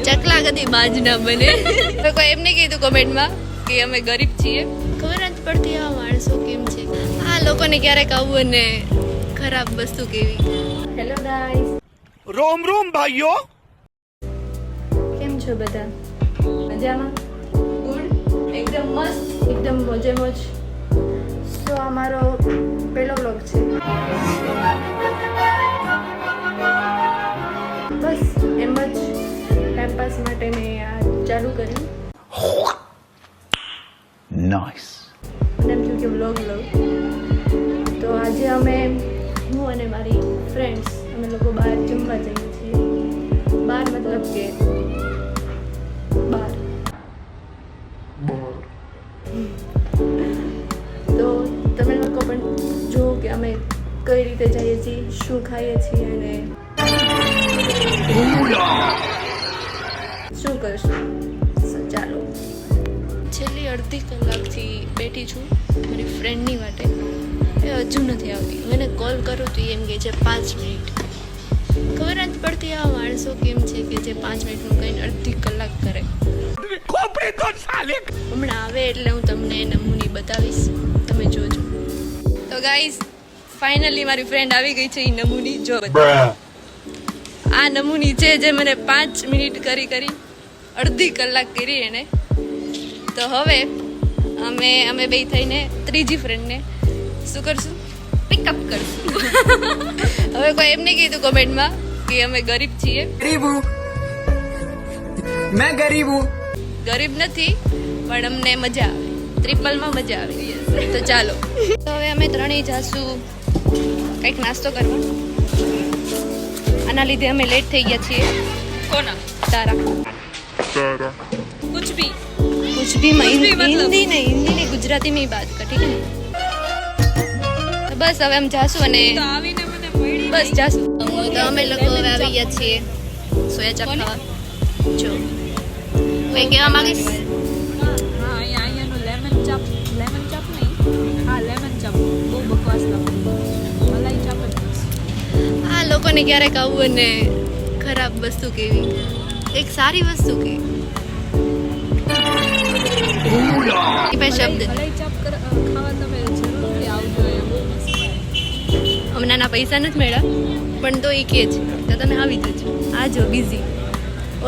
ચકલા કદી બાજ ના બને. કોઈ એમને કીધું કોમેન્ટમાં કે અમે ગરીબ છીએ. ખબર જ પડતી આ માણસો કેમ છે. આ લોકોને ક્યારેક આવું અને ખરાબ વસ્તુ કેવી. હેલો ગાઈસ, રોમ રોમ ભાઈઓ, કેમ છો બધા? મજામાં? ગુડ, એકદમ મસ્ત, એકદમ મોજે મોજ. તો આ મારો પહેલો વ્લોગ છે. બસ એમ જ ટાઈમપાસ માટે મેં આ ચાલુ કર્યું. નાઇસ. અને એમ થયું કે વ્લોગ લઉં. તો આજે અમે, હું અને મારી ફ્રેન્ડ્સ, અમે લોકો બહાર જમવા જઈએ છીએ. બહાર મતલબ કે બહાર. તો તમે લોકો પણ જુઓ કે અમે કઈ રીતે જઈએ છીએ, શું ખાઈએ છીએ અને શું કરશું. ચાલો. છેલ્લી અડધી કલાકથી બેઠી છું મારી ફ્રેન્ડની માટે. એ હજુ નથી આવતી. હું એને કોલ કરું તો એમ કહે છે 5 મિનિટ. ખબર જ પડતી આ માણસો કેમ છે કે જે 5 મિનિટનું કંઈ અડધી કલાક કરે. હમણાં આવે એટલે હું તમને નમૂની બતાવીશ, તમે જોજો. તો ગાઈઝ, ફાઇનલી મારી ફ્રેન્ડ આવી ગઈ છે. એ નમૂની જો, આ નમૂની છે જે મને 5 મિનિટ કરી અડધી કલાક કરી એને. તો હવે અમે બે થઈને ત્રીજી ફ્રેન્ડને શું કરશું? પિકઅપ કરશું. હવે કોઈ એમને કીધું કોમેન્ટમાં કે અમે ગરીબ છીએ. મેં ગરીબ હું. ગરીબ નથી, પણ અમને મજા આવે. ટ્રિપલમાં મજા આવે. તો ચાલો. તો હવે અમે ત્રણેય જાશું કંઈક નાસ્તો કરવા. આના લીધે અમે લેટ થઈ ગયા છીએ. કોના? તારા. कुछ भी हिंदी नहीं गुजराती में ही बात कर, ठीक है? तो बस હવે અમે જાશું અને બસ જાશું. તો અમે લોકો હવે આવી ગયા છીએ સોયા ચાપ ખાવા. જો મેં કહેવા માંગીશ, હા અહીંયાનું લેમન ચાપ નહીં, હા લેમન ચાપ બહુ બકવાસ લાગે. મલાઈ ચાપ જ આ લોકોને ક્યારેક આવું અને ખરાબ વસ્તુ કેવી, એક સારી વસ્તુ કેવી. શબ્દ મલાઈ ચાપ ખાવા તમે જરૂરથી આવજો, એ બહુ મસ્ત છે. હમણાંના પૈસા નથી મળ્યા, પણ તો એ કહે છે તો તમે આવી જજો. આજો, busy,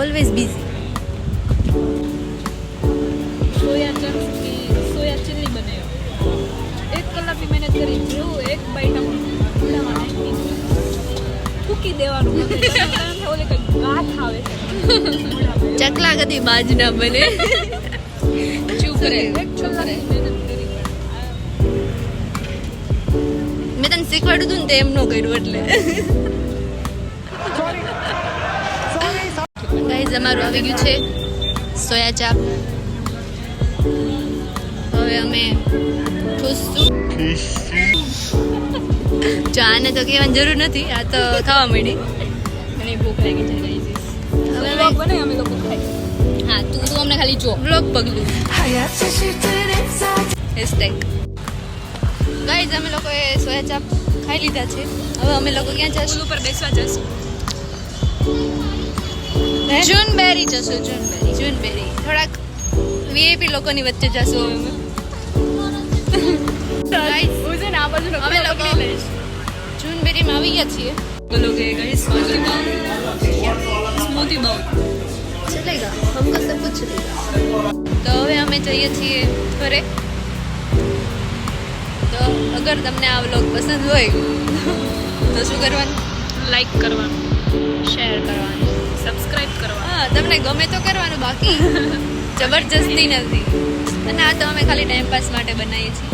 always busy. Soya chilli બનાવ્યો. 1 કલાકની મહેનત કરી. જેવું એક બાઈટ ફૂકી દેવાનું. ઓલે કંઈક ગાંઠ આવે છે. ચકલા કદી બાજ ના બને. ચૂપ રહે. 1 કલાકની મહેનત કરી. મેં તને શીખવાડ્યું હતું ને તે એમ ન કર્યું એટલે. ગાઈઝ, અમારું આવી ગયું છે સોયા ચાપ. હવે અમે ખુશ છું. જો આને તો કહેવાની જરૂર નથી, આ તો ખાવા મળી. મને ભૂખ લાગી છે. હવે વ્લોગ બનાવી અમે લોકો ખાઈ. હા, તું અમને ખાલી જો વ્લોગ પગલું. હેશટેગ. ગાઈઝ, અમે લોકોએ સોયા ચાપ ખાઈ લીધા છે. હવે અમે લોકો ક્યાં જશું? ઉપર બેસવા જશું. જૂનબેરી જશું. જૂનબેરી થોડાક વીઆઈપી લોકોની વચ્ચે જશું. અમે લોકો જૂનબેરીમાં આવી ગયા છીએ. સ્મૂધી બાઉલ ચલેગા, હમકો સબ કુછ ચલેગા. તો હવે અમે જઈએ છીએ ઘરે. તો અગર તમને આ વ્લોગ પસંદ હોય તો શું કરવાનું? લાઈક કરવાનું, શેર કરવાનું, સબસ્ક્રાઇબ કરવાનું. હા, તમને ગમે તો કરવાનું, બાકી જબરજસ્તી નથી. અને આ તો અમે ખાલી ટાઈમ પાસ માટે બનાવીએ છીએ.